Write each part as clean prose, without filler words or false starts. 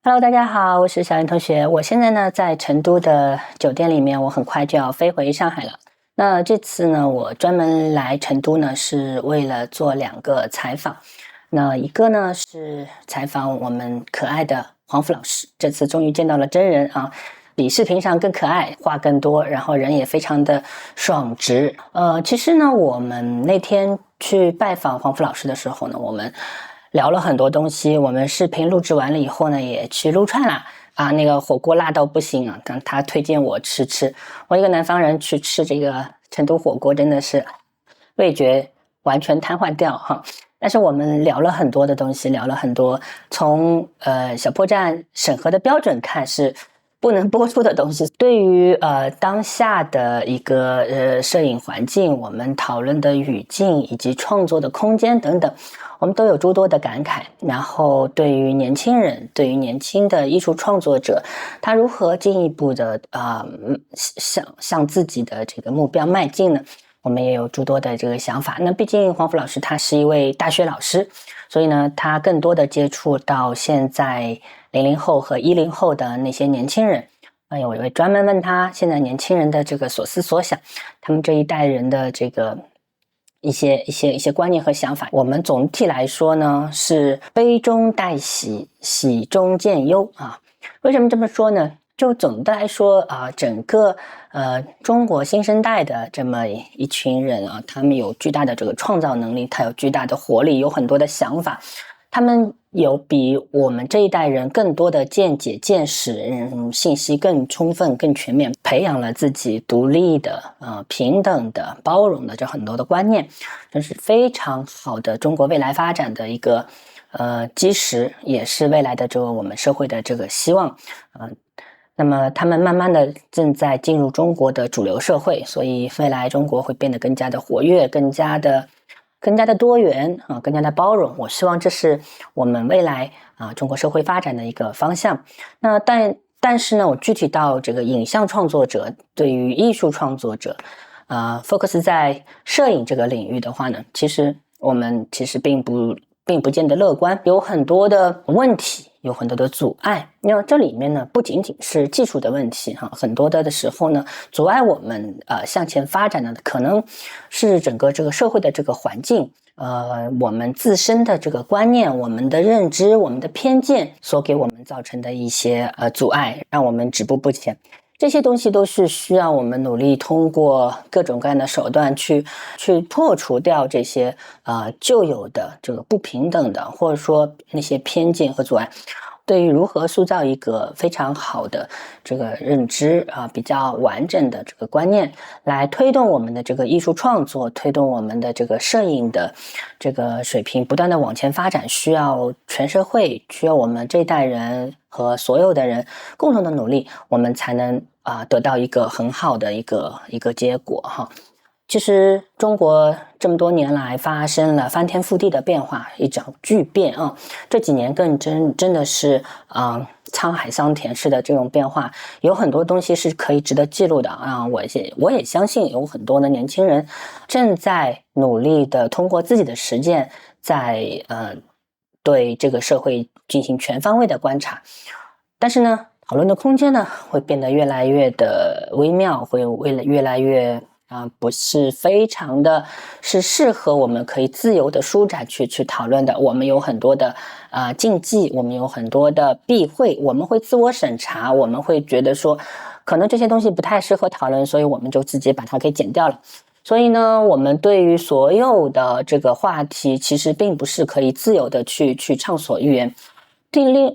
Hello，大家好，我是小云同学。我现在呢在成都的酒店里面，我很快就要飞回上海了。那这次呢，我专门来成都呢，是为了做2个采访。那一个呢是采访我们可爱的黄甫老师，这次终于见到了真人啊，比视频上更可爱，话更多，然后人也非常的爽直。其实呢，我们那天去拜访黄甫老师的时候呢，我们聊了很多东西，我们视频录制完了以后呢，也去撸串了啊，那个火锅辣到不行啊，他推荐我吃，我一个南方人去吃这个成都火锅，真的是味觉完全瘫痪掉哈。但是我们聊了很多的东西，聊了很多从小破站审核的标准看是不能播出的东西，对于当下的一个摄影环境，我们讨论的语境以及创作的空间等等，我们都有诸多的感慨。然后对于年轻人，对于年轻的艺术创作者，他如何进一步的向自己的这个目标迈进呢？我们也有诸多的这个想法。那毕竟黄甫老师他是一位大学老师，所以呢，他更多的接触到现在00后和10后的那些年轻人。我也会专门问他现在年轻人的这个所思所想，他们这一代人的这个一些观念和想法。我们总体来说呢，是悲中带喜，喜中见忧啊。为什么这么说呢？就总的来说整个中国新生代的这么一群人啊，他们有巨大的这个创造能力，他有巨大的活力，有很多的想法，他们有比我们这一代人更多的见解见识，信息更充分更全面，培养了自己独立的平等的包容的这很多的观念，这是非常好的中国未来发展的一个基石，也是未来的这个我们社会的这个希望。那么他们慢慢的正在进入中国的主流社会，所以未来中国会变得更加的活跃，更加的多元更加的包容。我希望这是我们未来中国社会发展的一个方向。那但是呢，我具体到这个影像创作者对于艺术创作者focus 在摄影这个领域的话呢，我们并不见得乐观，有很多的问题，有很多的阻碍。那这里面呢，不仅仅是技术的问题很多的时候呢，阻碍我们向前发展的可能是整个这个社会的这个环境，我们自身的这个观念，我们的认知，我们的偏见所给我们造成的一些阻碍，让我们止步不前。这些东西都是需要我们努力通过各种各样的手段去破除掉这些旧有的这个不平等的，或者说那些偏见和阻碍。对于如何塑造一个非常好的这个认知比较完整的这个观念，来推动我们的这个艺术创作，推动我们的这个摄影的这个水平不断的往前发展，需要全社会，需要我们这一代人和所有的人共同的努力，我们才能得到一个很好的一个结果哈。其实中国这么多年来发生了翻天覆地的变化，一场巨变这几年更真的是沧海桑田式的这种变化，有很多东西是可以值得记录的我也相信有很多的年轻人正在努力的通过自己的实践，在对这个社会进行全方位的观察。但是呢，讨论的空间呢会变得越来越的微妙，会越来越不是非常的是适合我们可以自由的舒展去讨论的。我们有很多的禁忌，我们有很多的避讳，我们会自我审查，我们会觉得说可能这些东西不太适合讨论，所以我们就直接把它给剪掉了。所以呢，我们对于所有的这个话题其实并不是可以自由的去畅所欲言。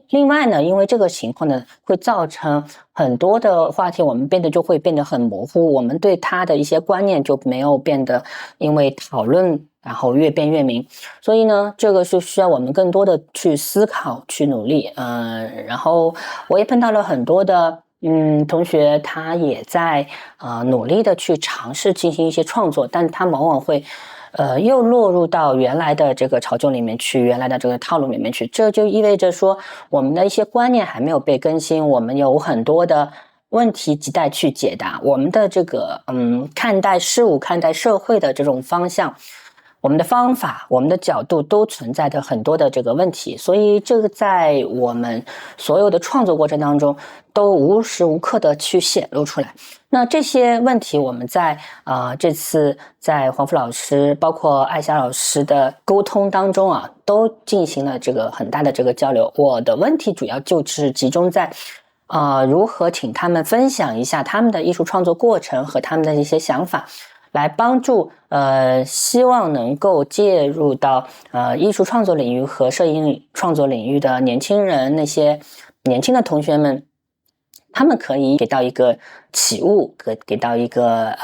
另外呢，因为这个情况呢，会造成很多的话题我们就会变得很模糊，我们对它的一些观念就没有变得因为讨论然后越变越明。所以呢，这个是需要我们更多的去思考去努力。然后我也碰到了很多的同学，他也在努力的去尝试进行一些创作，但他往往会又落入到原来的这个潮流里面去，原来的这个套路里面去。这就意味着说我们的一些观念还没有被更新，我们有很多的问题亟待去解答，我们的这个看待事物看待社会的这种方向我们的方法、我们的角度都存在着很多的这个问题，所以这个在我们所有的创作过程当中都无时无刻的去显露出来。那这些问题我们在这次在黄福老师包括艾霞老师的沟通当中都进行了这个很大的这个交流。我的问题主要就是集中在如何请他们分享一下他们的艺术创作过程和他们的一些想法，来帮助希望能够介入到艺术创作领域和摄影创作领域的年轻人，那些年轻的同学们，他们可以给到一个启悟，给到一个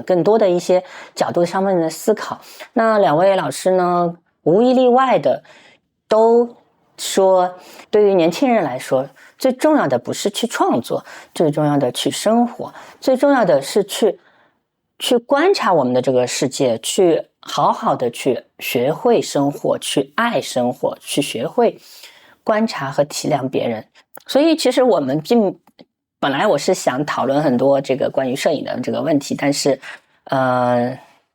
更多的一些角度上面的思考。那两位老师呢，无一例外的都说，对于年轻人来说，最重要的不是去创作，最重要的去生活，最重要的是去观察我们的这个世界，去好好的去学会生活，去爱生活，去学会观察和体谅别人。所以其实我们本来我是想讨论很多这个关于摄影的这个问题，但是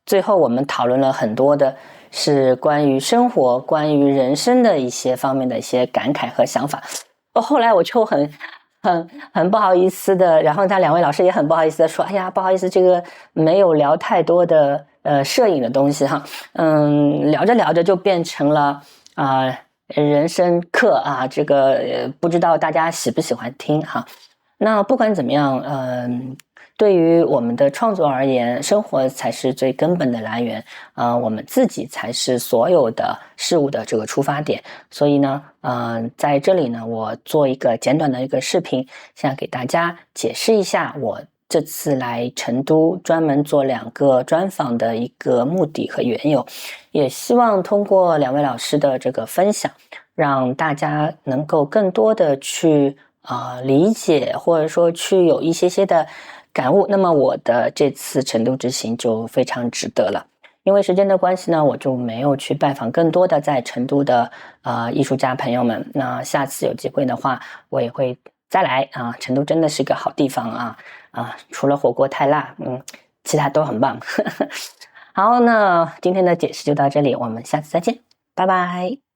最后我们讨论了很多的是关于生活、关于人生的一些方面的一些感慨和想法。后来我就很不好意思的，然后他两位老师也很不好意思的说，哎呀，不好意思，这个没有聊太多的摄影的东西哈，聊着聊着就变成了人生课这个不知道大家喜不喜欢听哈。那不管怎么样，对于我们的创作而言，生活才是最根本的来源，我们自己才是所有的事物的这个出发点。所以呢，在这里呢，我做一个简短的一个视频，想给大家解释一下我这次来成都专门做2个专访的一个目的和缘由，也希望通过两位老师的这个分享，让大家能够更多的去理解，或者说去有一些的感悟。那么我的这次成都之行就非常值得了。因为时间的关系呢，我就没有去拜访更多的在成都的艺术家朋友们。那下次有机会的话，我也会再来成都真的是个好地方除了火锅太辣，其他都很棒。好，那今天的解释就到这里，我们下次再见，拜拜。